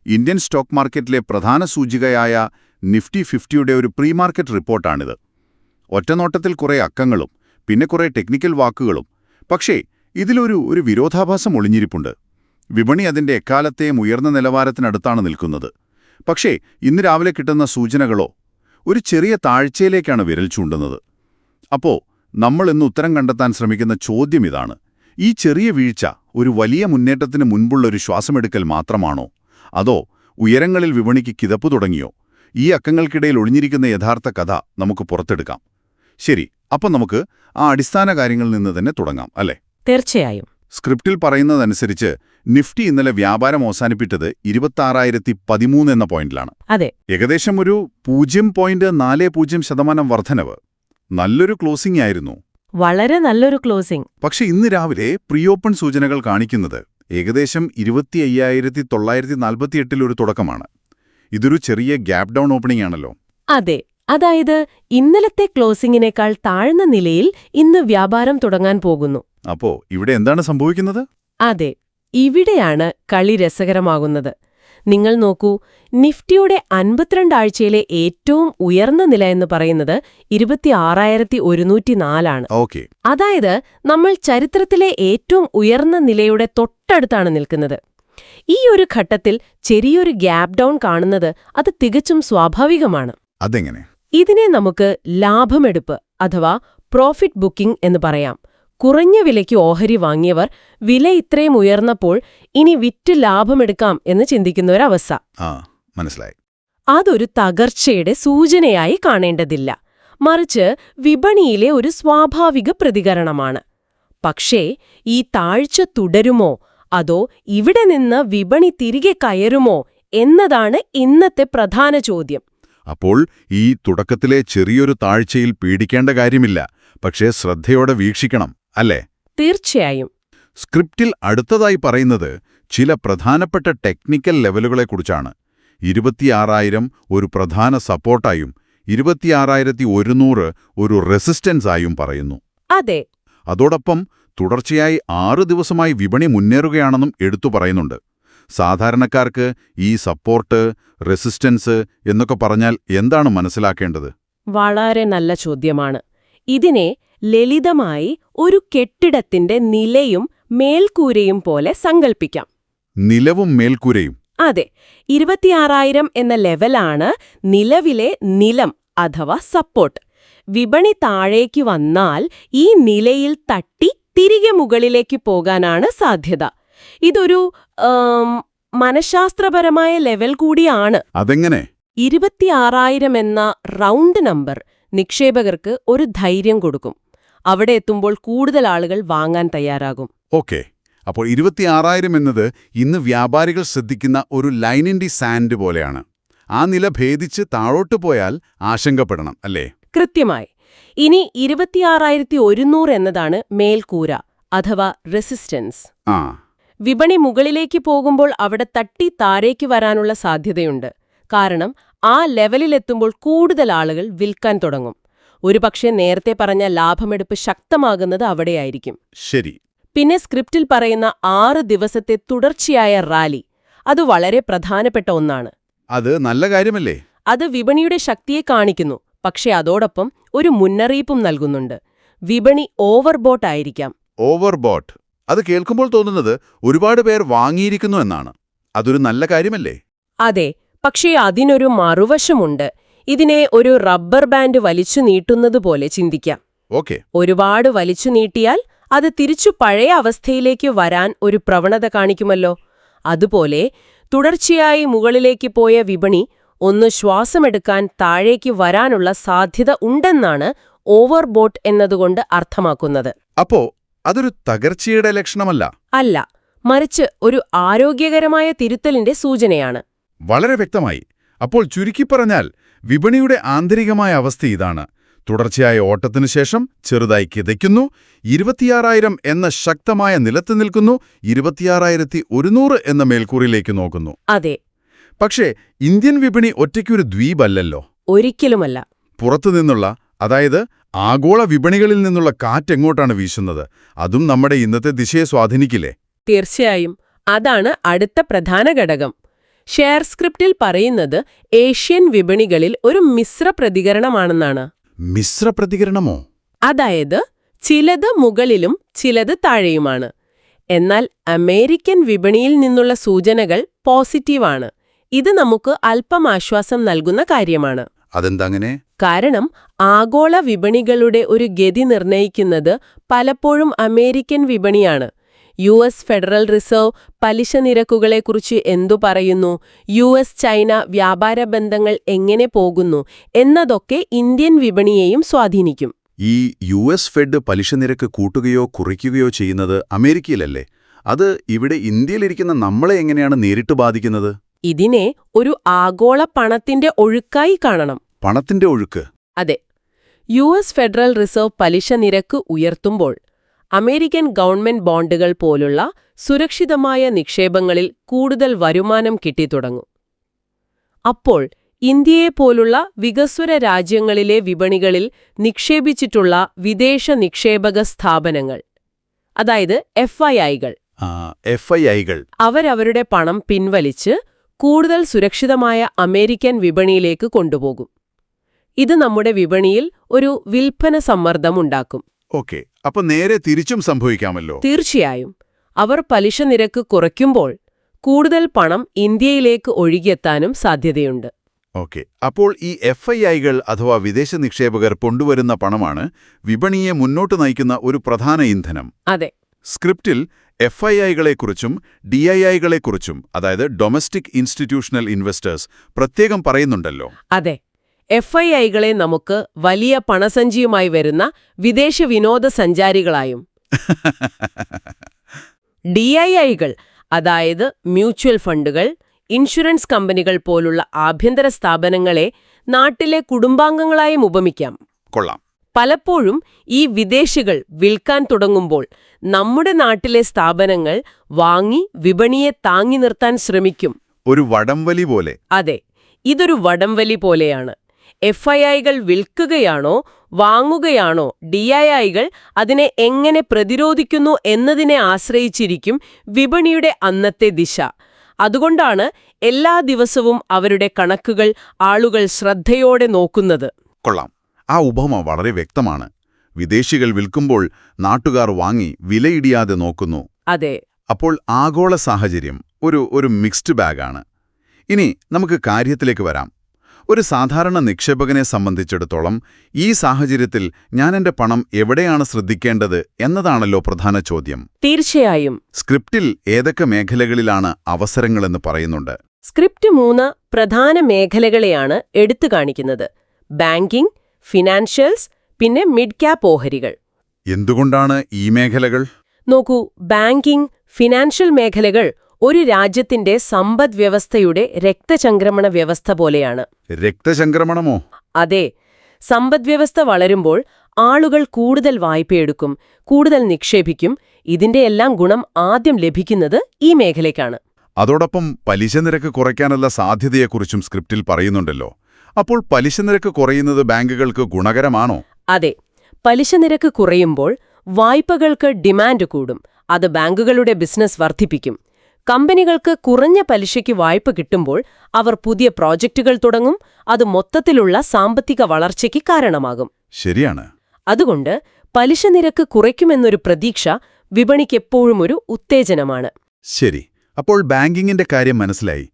Indian stock മാർക്കറ്റിലെ പ്രധാന സൂചികയായ Nifty 50യുടെ ഒരു പ്രീ മാർക്കറ്റ് റിപ്പോർട്ടാണിത്. ഒറ്റനോട്ടത്തിൽ കുറേ അക്കങ്ങളും പിന്നെ കുറേ ടെക്നിക്കൽ വാക്കുകളും. പക്ഷേ ഇതിലൊരു വിരോധാഭാസം ഒളിഞ്ഞിരിപ്പുണ്ട്. വിപണി അതിന്റെ എക്കാലത്തെയും ഉയർന്ന നിലവാരത്തിനടുത്താണ് നിൽക്കുന്നത്. പക്ഷേ ഇന്ന് രാവിലെ കിട്ടുന്ന സൂചനകളോ ഒരു ചെറിയ താഴ്ചയിലേക്കാണ് വിരൽ ചൂണ്ടുന്നത്. അപ്പോ നമ്മൾ ഇന്ന് ഉത്തരം കണ്ടെത്താൻ ശ്രമിക്കുന്ന ചോദ്യം ഇതാണ്: ഈ ചെറിയ വീഴ്ച ഒരു വലിയ മുന്നേറ്റത്തിന് മുൻപുള്ളൊരു ശ്വാസമെടുക്കൽ മാത്രമാണോ, അതോ ഉയരങ്ങളിൽ വിപണിക്ക് കിതപ്പ് തുടങ്ങിയോ? ഈ അക്കങ്ങൾക്കിടയിൽ ഒളിഞ്ഞിരിക്കുന്ന യഥാർത്ഥ കഥ നമുക്ക് പുറത്തെടുക്കാം. ശരി, അപ്പം നമുക്ക് ആ അടിസ്ഥാന കാര്യങ്ങളിൽ നിന്ന് തന്നെ തുടങ്ങാം, അല്ലേ? തീർച്ചയായും. സ്ക്രിപ്റ്റിൽ പറയുന്നതനുസരിച്ച് നിഫ്റ്റി ഇന്നലെ വ്യാപാരം അവസാനിപ്പിച്ചത് 26,013 എന്ന പോയിന്റിലാണ്. അതെ, ഏകദേശം ഒരു 0.40% വർധനവ്. നല്ലൊരു ക്ലോസിംഗ് ആയിരുന്നു. വളരെ നല്ലൊരു ക്ലോസിംഗ്. പക്ഷെ ഇന്ന് രാവിലെ പ്രീ ഓപ്പൺ സൂചനകൾ കാണിക്കുന്നത് ഏകദേശം 25,948 ഒരു തുടക്കമാണ്. ഇതൊരു ചെറിയ ഗ്യാപ് ഡൗൺ ഓപ്പണിംഗ് ആണല്ലോ. അതെ, അതായത് ഇന്നലത്തെ ക്ലോസിംഗിനേക്കാൾ താഴ്ന്ന നിലയിൽ ഇന്ന് വ്യാപാരം തുടങ്ങാൻ പോകുന്നു. അപ്പോ ഇവിടെ എന്താണ് സംഭവിക്കുന്നത്? അതെ, ഇവിടെയാണ് കളി രസകരമാകുന്നത്. നിങ്ങൾ നോക്കൂ, നിഫ്റ്റിയുടെ 52 ആഴ്ചയിലെ ഏറ്റവും ഉയർന്ന നില എന്ന് പറയുന്നത് 26,104 ഓക്കെ. അതായത് നമ്മൾ ചരിത്രത്തിലെ ഏറ്റവും ഉയർന്ന നിലയുടെ തൊട്ടടുത്താണ് നിൽക്കുന്നത്. ഈ ഒരു ഘട്ടത്തിൽ ചെറിയൊരു ഗ്യാപ് ഡൗൺ കാണുന്നത് അത് തികച്ചും സ്വാഭാവികമാണ്. അതെങ്ങനെ? ഇതിനെ നമുക്ക് ലാഭമെടുപ്പ് അഥവാ പ്രോഫിറ്റ് ബുക്കിംഗ് എന്ന് പറയാം. കുറഞ്ഞ വിലയ്ക്ക് ഓഹരി വാങ്ങിയവർ വില ഇത്രയും ഉയർന്നപ്പോൾ ഇനി വിറ്റ് ലാഭമെടുക്കാം എന്ന് ചിന്തിക്കുന്നൊരവസ്ഥ. മനസ്സിലായി. അതൊരു തകർച്ചയുടെ സൂചനയായി കാണേണ്ടതില്ല, മറിച്ച് വിപണിയിലെ ഒരു സ്വാഭാവിക പ്രതികരണമാണ്. പക്ഷേ ഈ താഴ്ച തുടരുമോ അതോ ഇവിടെ നിന്ന് വിപണി തിരികെ കയറുമോ എന്നതാണ് ഇന്നത്തെ പ്രധാന ചോദ്യം. അപ്പോൾ ഈ തുടക്കത്തിലെ ചെറിയൊരു താഴ്ചയിൽ പേടിക്കേണ്ട കാര്യമില്ല, പക്ഷേ ശ്രദ്ധയോടെ വീക്ഷിക്കണം, അല്ലേ? തീർച്ചയായും. സ്ക്രിപ്റ്റിൽ അടുത്തതായി പറയുന്നത് ചില പ്രധാനപ്പെട്ട ടെക്നിക്കൽ ലെവലുകളെക്കുറിച്ചാണ്. 26,000 ഒരു പ്രധാന സപ്പോർട്ടായും 26,100 ഒരു റെസിസ്റ്റൻസ് ആയും പറയുന്നു. അതെ. അതോടൊപ്പം തുടർച്ചയായി 6 ദിവസമായി വിപണി മുന്നേറുകയാണെന്നും എടുത്തു പറയുന്നുണ്ട്. സാധാരണക്കാർക്ക് ഈ സപ്പോർട്ട്, റെസിസ്റ്റൻസ് എന്നൊക്കെ പറഞ്ഞാൽ എന്താണ് മനസ്സിലാക്കേണ്ടത്? വളരെ നല്ല ചോദ്യമാണ്. ഇതിനെ ലളിതമായി ഒരു കെട്ടിടത്തിന്റെ നിലയും മേൽക്കൂരയും പോലെ സങ്കൽപ്പിക്കാം. നിലവും മേൽക്കൂരയും? അതെ, 26,000 എന്ന ലെവലാണ് നിലവിലെ നിലം അഥവാ സപ്പോർട്ട്. വിപണി താഴേക്ക് വന്നാൽ ഈ നിലയിൽ തട്ടി തിരികെ മുകളിലേക്ക് പോകാനാണ് സാധ്യത. ഇതൊരു മനഃശാസ്ത്രപരമായ ലെവൽ കൂടിയാണ്. അതെങ്ങനെ? 26,000 എന്ന റൗണ്ട് നമ്പർ നിക്ഷേപകർക്ക് ഒരു ധൈര്യം കൊടുക്കും. അവിടെ എത്തുമ്പോൾ കൂടുതൽ ആളുകൾ വാങ്ങാൻ തയ്യാറാകും. ഓക്കെ. അപ്പോൾ 26,000 എന്നത് ഇന്ന് വ്യാപാരികൾ ശ്രദ്ധിക്കുന്ന ഒരു ലൈൻ ഇൻ ദി സാൻഡ് പോലെയാണ്. ആ നില ഭേദിച്ച് താഴോട്ട് പോയാൽ ആശങ്കപ്പെടണം, അല്ലേ? കൃത്യമായി. ഇനി 26,100 എന്നതാണ് മേൽക്കൂര അഥവാ റെസിസ്റ്റൻസ്. വിപണി മുകളിലേക്ക് പോകുമ്പോൾ അവിടെ തട്ടി താഴേക്ക് വരാനുള്ള സാധ്യതയുണ്ട്. കാരണം ആ ലെവലിലെത്തുമ്പോൾ കൂടുതൽ ആളുകൾ വിൽക്കാൻ തുടങ്ങും. ഒരുപക്ഷെ നേരത്തെ പറഞ്ഞ ലാഭമെടുപ്പ് ശക്തമാകുന്നത് അവിടെയായിരിക്കും. ശരി. പിന്നെ സ്ക്രിപ്റ്റിൽ പറയുന്ന 6 ദിവസത്തെ തുടർച്ചയായ റാലി, അത് വളരെ പ്രധാനപ്പെട്ട ഒന്നാണ്. അത് നല്ല കാര്യമല്ലേ? അത് വിപണിയുടെ ശക്തിയെ കാണിക്കുന്നു. പക്ഷെ അതോടൊപ്പം ഒരു മുന്നറിയിപ്പും നൽകുന്നുണ്ട്. വിപണി ഓവർബോട്ട് ആയിരിക്കാം. ഓവർബോട്ട്? അത് കേൾക്കുമ്പോൾ തോന്നുന്നത് ഒരുപാട് പേർ വാങ്ങിയിരിക്കുന്നു എന്നാണ്. അതൊരു നല്ല കാര്യമല്ലേ? അതെ, പക്ഷേ അതിനൊരു മറുവശമുണ്ട്. ഇതിനെ ഒരു റബ്ബർ ബാൻഡ് വലിച്ചു നീട്ടുന്നതുപോലെ ചിന്തിക്കാം. ഓക്കെ. ഒരുപാട് വലിച്ചു നീട്ടിയാൽ അത് തിരിച്ചു പഴയ അവസ്ഥയിലേക്ക് വരാൻ ഒരു പ്രവണത കാണിക്കുമല്ലോ. അതുപോലെ തുടർച്ചയായി മുകളിലേക്ക് പോയ വിപണി ഒന്ന് ശ്വാസമെടുക്കാൻ താഴേക്ക് വരാനുള്ള സാധ്യത ഉണ്ടെന്നാണ് ഓവർബോട്ട് എന്നതുകൊണ്ട് അർത്ഥമാക്കുന്നത്. അപ്പോ അതൊരു തകർച്ചയുടെ ലക്ഷണമല്ല? അല്ല, മറിച്ച് ഒരു ആരോഗ്യകരമായ തിരുത്തലിന്റെ സൂചനയാണ്. വളരെ വ്യക്തമായി. അപ്പോൾ ചുരുക്കി പറഞ്ഞാൽ വിപണിയുടെ ആന്തരികമായ അവസ്ഥ ഇതാണ്: തുടർച്ചയായ ഓട്ടത്തിനു ശേഷം ചെറുതായി കിതയ്ക്കുന്നു, 26,000 എന്ന ശക്തമായ നിലത്ത് നിൽക്കുന്നു, 26,100 എന്ന മേൽക്കൂറിലേക്ക് നോക്കുന്നു. അതെ. പക്ഷേ ഇന്ത്യൻ വിപണി ഒറ്റയ്ക്കൊരു ദ്വീപല്ലല്ലോ. ഒരിക്കലുമല്ല. പുറത്തുനിന്നുള്ള, അതായത് ആഗോള വിപണികളിൽ നിന്നുള്ള കാറ്റെങ്ങോട്ടാണ് വീശുന്നത്? അതും നമ്മുടെ ഇന്നത്തെ ദിശയെ സ്വാധീനിക്കില്ലേ? തീർച്ചയായും. അതാണ് അടുത്ത പ്രധാന ഘടകം. ഷെയർ സ്ക്രിപ്റ്റിൽ പറയുന്നത് ഏഷ്യൻ വിപണികളിൽ ഒരു മിശ്ര പ്രതികരണമാണെന്നാണ്. മിശ്ര പ്രതികരണമോ? അതായത് ചിലത് മുകളിലും ചിലത് താഴെയുമാണ്. എന്നാൽ അമേരിക്കൻ വിപണിയിൽ നിന്നുള്ള സൂചനകൾ പോസിറ്റീവാണ്. ഇത് നമുക്ക് അല്പം ആശ്വാസം നൽകുന്ന കാര്യമാണ്. അതെന്തങ്ങനെ? കാരണം ആഗോള വിപണികളുടെ ഒരു ഗതി നിർണ്ണയിക്കുന്നത് പലപ്പോഴും അമേരിക്കൻ വിപണിയാണ്. യു.എസ്. ഫെഡറൽ റിസർവ് പലിശ നിരക്കുകളെക്കുറിച്ച് എന്തു പറയുന്നു, യു.എസ്.-ചൈന വ്യാപാര ബന്ധങ്ങൾ എങ്ങനെ പോകുന്നു എന്നതൊക്കെ ഇന്ത്യൻ വിപണിയെയും സ്വാധീനിക്കും. ഈ യു.എസ്. ഫെഡ് പലിശ നിരക്ക് കൂട്ടുകയോ കുറയ്ക്കുകയോ ചെയ്യുന്നത് അമേരിക്കയിലല്ലേ? അത് ഇവിടെ ഇന്ത്യയിലിരിക്കുന്ന നമ്മളെ എങ്ങനെയാണ് നേരിട്ട് ബാധിക്കുന്നത്? ഇതിനെ ഒരു ആഗോള പണത്തിന്റെ ഒഴുക്കായി കാണണം. പണത്തിന്റെ ഒഴുക്ക്? അതെ. യു.എസ്. ഫെഡറൽ റിസർവ് പലിശ നിരക്ക് ഉയർത്തുമ്പോൾ അമേരിക്കൻ ഗവൺമെന്റ് ബോണ്ടുകൾ പോലുള്ള സുരക്ഷിതമായ നിക്ഷേപങ്ങളിൽ കൂടുതൽ വരുമാനം കിട്ടിത്തുടങ്ങും. അപ്പോൾ ഇന്ത്യയെപ്പോലുള്ള വികസ്വര രാജ്യങ്ങളിലെ വിപണികളിൽ നിക്ഷേപിച്ചിട്ടുള്ള വിദേശ നിക്ഷേപക സ്ഥാപനങ്ങൾ, അതായത് FIIകൾ, അവരവരുടെ പണം പിൻവലിച്ച് കൂടുതൽ സുരക്ഷിതമായ അമേരിക്കൻ വിപണിയിലേക്ക് കൊണ്ടുപോകും. ഇത് നമ്മുടെ വിപണിയിൽ ഒരു വിൽപ്പന സമ്മർദ്ദമുണ്ടാക്കും. ഓക്കെ, അപ്പൊ നേരെ തിരിച്ചും സംഭവിക്കാമല്ലോ? തീർച്ചയായും. അവർ പലിശ നിരക്ക് കുറയ്ക്കുമ്പോൾ കൂടുതൽ പണം ഇന്ത്യയിലേക്ക് ഒഴുകിയെത്താനും സാധ്യതയുണ്ട്. ഓക്കെ, അപ്പോൾ ഈ FIIകൾ അഥവാ വിദേശ നിക്ഷേപകർ കൊണ്ടുവരുന്ന പണമാണ് വിപണിയെ മുന്നോട്ട് നയിക്കുന്ന ഒരു പ്രധാന ഇന്ധനം. അതെ. സ്ക്രിപ്റ്റിൽ FIIകളെക്കുറിച്ചും DIIകളെക്കുറിച്ചും, അതായത് ഡൊമസ്റ്റിക് ഇൻസ്റ്റിറ്റ്യൂഷണൽ ഇൻവെസ്റ്റേഴ്സ്, പ്രത്യേകം പറയുന്നുണ്ടല്ലോ. അതെ. FIIകളെ നമുക്ക് വലിയ പണസഞ്ചിയുമായി വരുന്ന വിദേശ വിനോദസഞ്ചാരികളായും DIIകൾ, അതായത് മ്യൂച്വൽ ഫണ്ടുകൾ, ഇൻഷുറൻസ് കമ്പനികൾ പോലുള്ള ആഭ്യന്തര സ്ഥാപനങ്ങളെ നാട്ടിലെ കുടുംബാംഗങ്ങളായും ഉപമിക്കാം. കൊള്ളാം. പലപ്പോഴും ഈ വിദേശികൾ വിൽക്കാൻ തുടങ്ങുമ്പോൾ നമ്മുടെ നാട്ടിലെ സ്ഥാപനങ്ങൾ വാങ്ങി വിപണിയെ താങ്ങി നിർത്താൻ ശ്രമിക്കും. ഒരു വടംവലി പോലെ. അതെ, ഇതൊരു വടംവലി പോലെയാണ്. FIIകൾ വിൽക്കുകയാണോ വാങ്ങുകയാണോ, DIIകൾ അതിനെ എങ്ങനെ പ്രതിരോധിക്കുന്നു എന്നതിനെ ആശ്രയിച്ചിരിക്കും വിപണിയുടെ അന്നത്തെ ദിശ. അതുകൊണ്ടാണ് എല്ലാ ദിവസവും അവരുടെ കണക്കുകൾ ആളുകൾ ശ്രദ്ധയോടെ നോക്കുന്നത്. കൊള്ളാം. ആ ഉപമ വളരെ വ്യക്തമാണ്. വിദേശികൾ വിൽക്കുമ്പോൾ നാട്ടുകാർ വാങ്ങി വിലയിടിയാതെ നോക്കുന്നു. അതെ. അപ്പോൾ ആഗോള സാഹചര്യം ഒരു മിക്സ്ഡ് ബാഗാണ്. ഇനി നമുക്ക് കാര്യത്തിലേക്ക് വരാം. ഒരു സാധാരണ നിക്ഷേപകനെ സംബന്ധിച്ചിടത്തോളം ഈ സാഹചര്യത്തിൽ ഞാൻ എന്റെ പണം എവിടെയാണ് ശ്രദ്ധിക്കേണ്ടത് എന്നതാണല്ലോ പ്രധാന ചോദ്യം. തീർച്ചയായും. സ്ക്രിപ്റ്റിൽ ഏതൊക്കെ മേഖലകളിലാണ് അവസരങ്ങളെന്ന് പറയുന്നുണ്ട്? സ്ക്രിപ്റ്റ് 3 പ്രധാന മേഖലകളെയാണ് എടുത്തു കാണിക്കുന്നത്: ബാങ്കിംഗ്, ഫിനാൻഷ്യൽസ്, പിന്നെ മിഡ് ക്യാപ് ഓഹരികൾ. എന്തുകൊണ്ടാണ് ഈ മേഖലകൾ? നോക്കൂ, ബാങ്കിംഗ്, ഫിനാൻഷ്യൽ മേഖലകൾ ഒരു രാജ്യത്തിന്റെ സമ്പദ്വ്യവസ്ഥയുടെ രക്തചംക്രമണ വ്യവസ്ഥ പോലെയാണ്. രക്തചംക്രമണമോ? അതെ. സമ്പദ്വ്യവസ്ഥ വളരുമ്പോൾ ആളുകൾ കൂടുതൽ വായ്പയെടുക്കും, കൂടുതൽ നിക്ഷേപിക്കും. ഇതിന്റെയെല്ലാം ഗുണം ആദ്യം ലഭിക്കുന്നത് ഈ മേഖലയ്ക്കാണ്. അതോടൊപ്പം പലിശ നിരക്ക് കുറയ്ക്കാനുള്ള സാധ്യതയെക്കുറിച്ചും സ്ക്രിപ്റ്റിൽ പറയുന്നുണ്ടല്ലോ. അപ്പോൾ പലിശ നിരക്ക് കുറയുന്നത് ബാങ്കുകൾക്ക് ഗുണകരമാണോ? അതെ. പലിശ നിരക്ക് കുറയുമ്പോൾ വായ്പകൾക്ക് ഡിമാൻഡ് കൂടും. അത് ബാങ്കുകളുടെ ബിസിനസ് വർദ്ധിപ്പിക്കും. കമ്പനികൾക്ക് കുറഞ്ഞ പലിശയ്ക്ക് വായ്പ കിട്ടുമ്പോൾ അവർ പുതിയ പ്രോജക്റ്റുകൾ തുടങ്ങും. അത് മൊത്തത്തിലുള്ള സാമ്പത്തിക വളർച്ചയ്ക്ക് കാരണമാകും. ശരിയാണ്. അതുകൊണ്ട് പലിശ നിരക്ക് കുറയ്ക്കുമെന്നൊരു പ്രതീക്ഷ വിപണിക്കെപ്പോഴും ഒരു ഉത്തേജനമാണ്. ശരി. അപ്പോൾ ബാങ്കിങ്ങിന്റെ കാര്യം മനസ്സിലായി.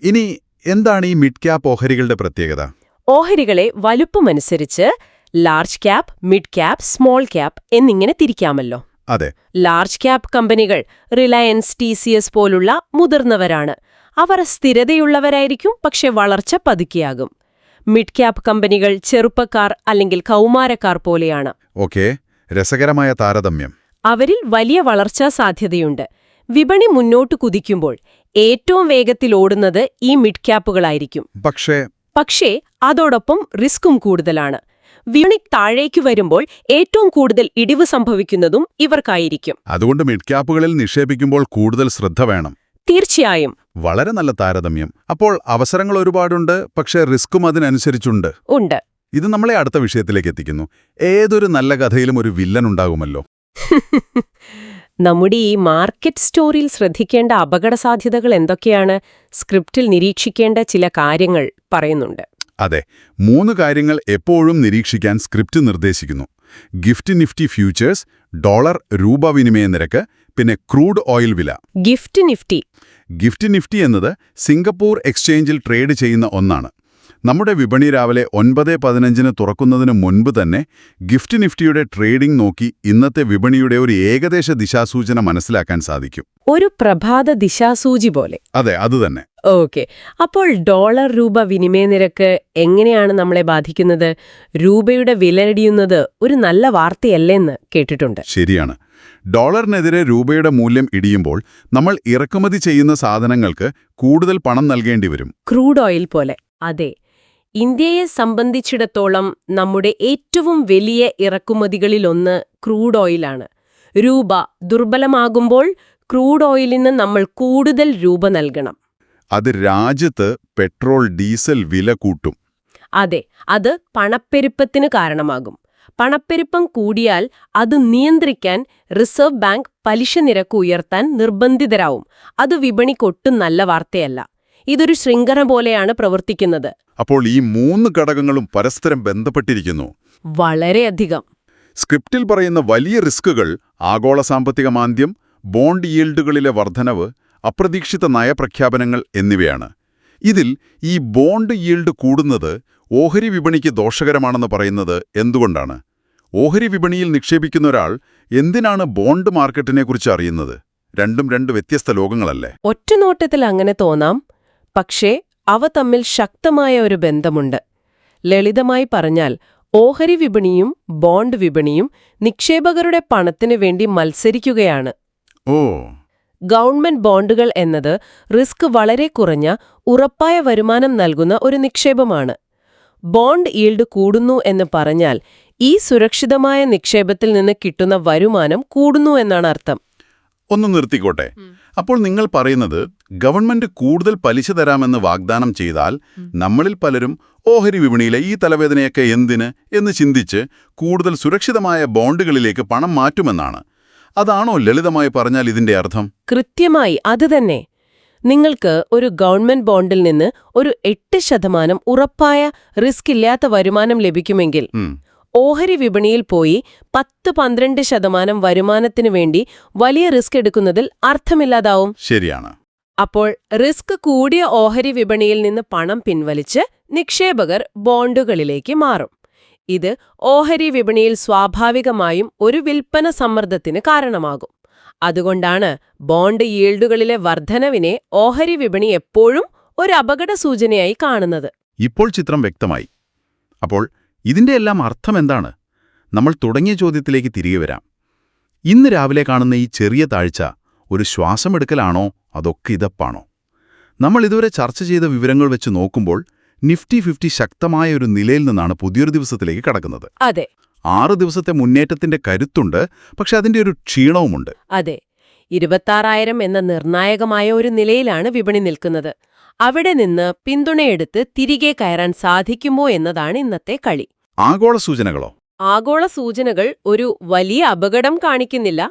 ഇനി എന്താണ് ഈ മിഡ് ക്യാപ് ഓഹരികളുടെ പ്രത്യേകത? ഓഹരികളെ വലുപ്പമനുസരിച്ച് large cap, mid cap, small cap എന്നിങ്ങനെ തിരിക്കാമല്ലോ. അതെ. ലാർജ് ക്യാപ് കമ്പനികൾ റിലയൻസ്, TCS പോലുള്ള മുതിർന്നവരാണ്. അവർ സ്ഥിരതയുള്ളവരായിരിക്കും, പക്ഷെ വളർച്ച പതുക്കെയാകും. മിഡ് ക്യാപ് കമ്പനികൾ ചെറുപ്പക്കാർ അല്ലെങ്കിൽ കൗമാരക്കാർ പോലെയാണ്. ഓക്കേ, രസകരമായ താരതമ്യം. അവരിൽ വലിയ വളർച്ചാ സാധ്യതയുണ്ട്. വിപണി മുന്നോട്ട് കുതിക്കുമ്പോൾ ഏറ്റവും വേഗത്തിൽ ഓടുന്നത് ഈ മിഡ് ക്യാപ്പുകളായിരിക്കും. പക്ഷേ അതോടൊപ്പം റിസ്ക്കും കൂടുതലാണ്. വിപണി താഴേക്കു വരുമ്പോൾ ഏറ്റവും കൂടുതൽ ഇടിവ് സംഭവിക്കുന്നതും ഇവർക്കായിരിക്കും. അതുകൊണ്ട് മിഡ് ക്യാപ്പുകളിൽ നിക്ഷേപിക്കുമ്പോൾ കൂടുതൽ ശ്രദ്ധ വേണം. തീർച്ചയായും. വളരെ നല്ല താരതമ്യം. അപ്പോൾ അവസരങ്ങൾ ഒരുപാടുണ്ട്, പക്ഷേ റിസ്ക്കും അതിനനുസരിച്ചുണ്ട്. ഉണ്ട്. ഇത് നമ്മളെ അടുത്ത വിഷയത്തിലേക്ക് എത്തിക്കുന്നു. ഏതൊരു നല്ല കഥയിലും ഒരു വില്ലൻ ഉണ്ടാകുമല്ലോ. നമ്മുടെ ഈ മാർക്കറ്റ് സ്റ്റോറിയിൽ ശ്രദ്ധിക്കേണ്ട അപകടസാധ്യതകൾ എന്തൊക്കെയാണ്? സ്ക്രിപ്റ്റിൽ നിരീക്ഷിക്കേണ്ട ചില കാര്യങ്ങൾ പറയുന്നുണ്ട്. അതെ, 3 കാര്യങ്ങൾ എപ്പോഴും നിരീക്ഷിക്കാൻ സ്ക്രിപ്റ്റ് നിർദ്ദേശിക്കുന്നു. ഗിഫ്റ്റ് നിഫ്റ്റി ഫ്യൂച്ചേഴ്സ്, ഡോളർ-രൂപ വിനിമയ നിരക്ക്, പിന്നെ ക്രൂഡ് ഓയിൽ വില. ഗിഫ്റ്റ് നിഫ്റ്റി എന്നത് സിംഗപ്പൂർ എക്സ്ചേഞ്ചിൽ ട്രേഡ് ചെയ്യുന്ന ഒന്നാണ്. നമ്മുടെ വിപണി രാവിലെ 9:15 തുറക്കുന്നതിന് മുൻപ് തന്നെ ഗിഫ്റ്റ് നിഫ്റ്റിയുടെ ട്രേഡിംഗ് നോക്കി ഇന്നത്തെ വിപണിയുടെ ഒരു ഏകദേശ ദിശാസൂചന മനസ്സിലാക്കാൻ സാധിക്കും. ഒരു പ്രഭാത ദിശാസൂചി പോലെ. അതെ, അതുതന്നെ. ഓക്കെ. അപ്പോൾ ഡോളർ-രൂപ വിനിമയ നിരക്ക് എങ്ങനെയാണ് നമ്മളെ ബാധിക്കുന്നത്? രൂപയുടെ വിലയിടിയുന്നത് ഒരു നല്ല വാർത്തയല്ലെന്ന് കേട്ടിട്ടുണ്ട്. ശരിയാണ്. ഡോളറിനെതിരെ രൂപയുടെ മൂല്യം ഇടിയുമ്പോൾ നമ്മൾ ഇറക്കുമതി ചെയ്യുന്ന സാധനങ്ങൾക്ക് കൂടുതൽ പണം നൽകേണ്ടി വരും. ക്രൂഡ് ഓയിൽ പോലെ. അതെ. ഇന്ത്യയെ സംബന്ധിച്ചിടത്തോളം നമ്മുടെ ഏറ്റവും വലിയ ഇറക്കുമതികളിലൊന്ന് ക്രൂഡ് ഓയിലാണ്. രൂപ ദുർബലമാകുമ്പോൾ ക്രൂഡ് ഓയിലിന് നമ്മൾ കൂടുതൽ രൂപ നൽകണം. അത് രാജ്യത്ത് പെട്രോൾ, ഡീസൽ വില കൂട്ടും. അതെ, അത് പണപ്പെരുപ്പത്തിന് കാരണമാകും. പണപ്പെരുപ്പം കൂടിയാൽ അത് നിയന്ത്രിക്കാൻ റിസർവ് ബാങ്ക് പലിശ നിരക്ക് ഉയർത്താൻ നിർബന്ധിതരാവും. അത് വിപണിക്കൊട്ടും നല്ല വാർത്തയല്ല. ഇതൊരു ശൃംഖല പോലെയാണ് പ്രവർത്തിക്കുന്നത്. അപ്പോൾ ഈ 3 ഘടകങ്ങളും പരസ്പരം ബന്ധപ്പെട്ടിരിക്കുന്നു. വളരെയധികം. സ്ക്രിപ്റ്റിൽ പറയുന്ന വലിയ റിസ്കുകൾ ആഗോള സാമ്പത്തിക മാന്ദ്യം, ബോണ്ട് ഈൽഡുകളിലെ വർധനവ്, അപ്രതീക്ഷിത നയപ്രഖ്യാപനങ്ങൾ എന്നിവയാണ്. ഇതിൽ ഈ ബോണ്ട് ഈൽഡ് കൂടുന്നത് ഓഹരി വിപണിക്ക് ദോഷകരമാണെന്ന് പറയുന്നത് എന്തുകൊണ്ടാണ്? ഓഹരി വിപണിയിൽ നിക്ഷേപിക്കുന്ന ഒരാൾ എന്തിനാണ് ബോണ്ട് മാർക്കറ്റിനെക്കുറിച്ച് അറിയുന്നത്? രണ്ടും 2 വ്യത്യസ്ത ലോകങ്ങളല്ലേ? ഒറ്റനോട്ടത്തിൽ അങ്ങനെ തോന്നാം. പക്ഷേ അവ തമ്മിൽ ശക്തമായ ഒരു ബന്ധമുണ്ട്. ലളിതമായി പറഞ്ഞാൽ ഓഹരി വിപണിയും ബോണ്ട് വിപണിയും നിക്ഷേപകരുടെ പണത്തിനു വേണ്ടി മത്സരിക്കുകയാണ്. ഓ. ഗവൺമെന്റ് ബോണ്ടുകൾ എന്നത് റിസ്ക് വളരെ കുറഞ്ഞ ഉറപ്പായ വരുമാനം നൽകുന്ന ഒരു നിക്ഷേപമാണ്. ബോണ്ട് ഈൽഡ് കൂടുന്നു എന്ന് പറഞ്ഞാൽ ഈ സുരക്ഷിതമായ നിക്ഷേപത്തിൽ നിന്ന് കിട്ടുന്ന വരുമാനം കൂടുന്നു എന്നാണ് അർത്ഥം. ഒന്ന് നിർത്തിക്കോട്ടെ. അപ്പോൾ നിങ്ങൾ പറയുന്നത് ഗവൺമെന്റ് കൂടുതൽ പലിശ തരാമെന്ന് വാഗ്ദാനം ചെയ്താൽ നമ്മളിൽ പലരും ഓഹരി വിപണിയിലെ ഈ തലവേദനയൊക്കെ എന്തിന് എന്ന് ചിന്തിച്ച് കൂടുതൽ സുരക്ഷിതമായ ബോണ്ടുകളിലേക്ക് പണം മാറ്റുമെന്നാണ്. അതാണോ ലളിതമായി പറഞ്ഞാൽ ഇതിന്റെ അർത്ഥം? കൃത്യമായി അതുതന്നെ. നിങ്ങൾക്ക് ഒരു ഗവൺമെന്റ് ബോണ്ടിൽ നിന്ന് ഒരു 8% ഉറപ്പായ റിസ്ക് ഇല്ലാത്ത വരുമാനം ലഭിക്കുമെങ്കിൽ ഓഹരി വിപണിയിൽ പോയി 10-12% വരുമാനത്തിനു വേണ്ടി വലിയ റിസ്ക് എടുക്കുന്നതിൽ അർത്ഥമില്ലാതാവും. ശരിയാണ്. അപ്പോൾ റിസ്ക് കൂടിയ ഓഹരി വിപണിയിൽ നിന്ന് പണം പിൻവലിച്ച് നിക്ഷേപകർ ബോണ്ടുകളിലേക്ക് മാറും. ഇത് ഓഹരി വിപണിയിൽ സ്വാഭാവികമായും ഒരു വിൽപ്പന സമ്മർദ്ദത്തിന് കാരണമാകും. അതുകൊണ്ടാണ് ബോണ്ട് ഈൽഡുകളിലെ വർധനവിനെ ഓഹരി വിപണി എപ്പോഴും ഒരു അപകട സൂചനയായി കാണുന്നത്. ഇപ്പോൾ ചിത്രം വ്യക്തമായി. അപ്പോൾ ഇതിന്റെ എല്ലാം അർത്ഥം എന്താണ്? നമ്മൾ തുടങ്ങിയ ചോദ്യത്തിലേക്ക് തിരികെ വരാം. ഇന്ന് രാവിലെ കാണുന്ന ഈ ചെറിയ താഴ്ച ഒരു ശ്വാസമെടുക്കലാണോ അതോ കിതപ്പാണോ? നമ്മൾ ഇതുവരെ ചർച്ച ചെയ്ത വിവരങ്ങൾ വെച്ച് നോക്കുമ്പോൾ നിഫ്റ്റി 50 ശക്തമായ ഒരു നിലയിൽ നിന്നാണ് പുതിയൊരു ദിവസത്തിലേക്ക് കടക്കുന്നത്. അതെ. 6 ദിവസത്തെ മുന്നേറ്റത്തിന്റെ കരുത്തുണ്ട്, പക്ഷെ അതിന്റെ ഒരു ക്ഷീണവുമുണ്ട്. അതെ. 26,000 എന്ന നിർണായകമായ ഒരു നിലയിലാണ് വിപണി നിൽക്കുന്നത്. അവിടെ നിന്ന് പിന്തുണയെടുത്ത് തിരികെ കയറാൻ സാധിക്കുമോ എന്നതാണ് ഇന്നത്തെ കളി. ആഗോള സൂചനകളോ? ആഗോള സൂചനകൾ ഒരു വലിയ അപകടം കാണിക്കുന്നില്ല,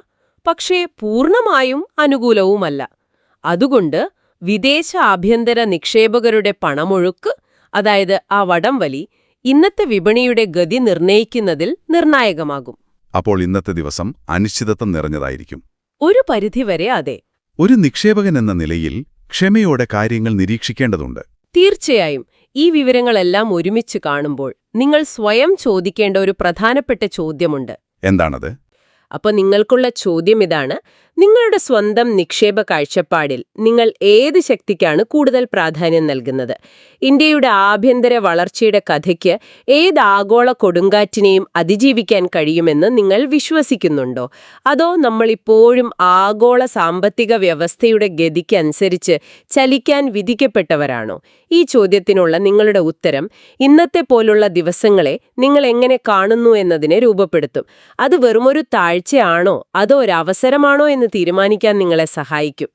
പക്ഷേ പൂർണ്ണമായും അനുകൂലവുമല്ല. അതുകൊണ്ട് വിദേശ ആഭ്യന്തര നിക്ഷേപകരുടെ പണമൊഴുക്ക്, അതായത് ആ വടംവലി, ഇന്നത്തെ വിപണിയുടെ ഗതി നിർണ്ണയിക്കുന്നതിൽ നിർണായകമാകും. അപ്പോൾ ഇന്നത്തെ ദിവസം അനിശ്ചിതത്വം നിറഞ്ഞതായിരിക്കും. ഒരു പരിധിവരെ അതെ. ഒരു നിക്ഷേപകൻ എന്ന നിലയിൽ ക്ഷമയോടെ കാര്യങ്ങൾ നിരീക്ഷിക്കേണ്ടതുണ്ട്. തീർച്ചയായും. ഈ വിവരങ്ങളെല്ലാം ഒരുമിച്ച് കാണുമ്പോൾ നിങ്ങൾ സ്വയം ചോദിക്കേണ്ട ഒരു പ്രധാനപ്പെട്ട ചോദ്യമുണ്ട്. എന്താണത്? അപ്പോൾ നിങ്ങൾക്കുള്ള ചോദ്യം ഇതാണ്: നിങ്ങളുടെ സ്വന്തം നിക്ഷേപ കാഴ്ചപ്പാടിൽ നിങ്ങൾ ഏത് ശക്തിക്കാണ് കൂടുതൽ പ്രാധാന്യം നൽകുന്നത്? ഇന്ത്യയുടെ ആഭ്യന്തര വളർച്ചയുടെ കഥയ്ക്ക് ഏത് ആഗോള കൊടുങ്കാറ്റിനെയും അതിജീവിക്കാൻ കഴിയുമെന്ന് നിങ്ങൾ വിശ്വസിക്കുന്നുണ്ടോ? അതോ നമ്മളിപ്പോഴും ആഗോള സാമ്പത്തിക വ്യവസ്ഥയുടെ ഗതിക്കനുസരിച്ച് ചലിക്കാൻ വിധിക്കപ്പെട്ടവരാണോ? ഈ ചോദ്യത്തിനുള്ള നിങ്ങളുടെ ഉത്തരം ഇന്നത്തെ പോലുള്ള ദിവസങ്ങളെ നിങ്ങൾ എങ്ങനെ കാണുന്നു എന്നതിനെ രൂപപ്പെടുത്തും. അത് വെറുമൊരു താഴ്ചയാണോ അതോ ഒരു അവസരമാണോ എന്ന് തീരുമാനിക്കാൻ നിങ്ങളെ സഹായിക്കും.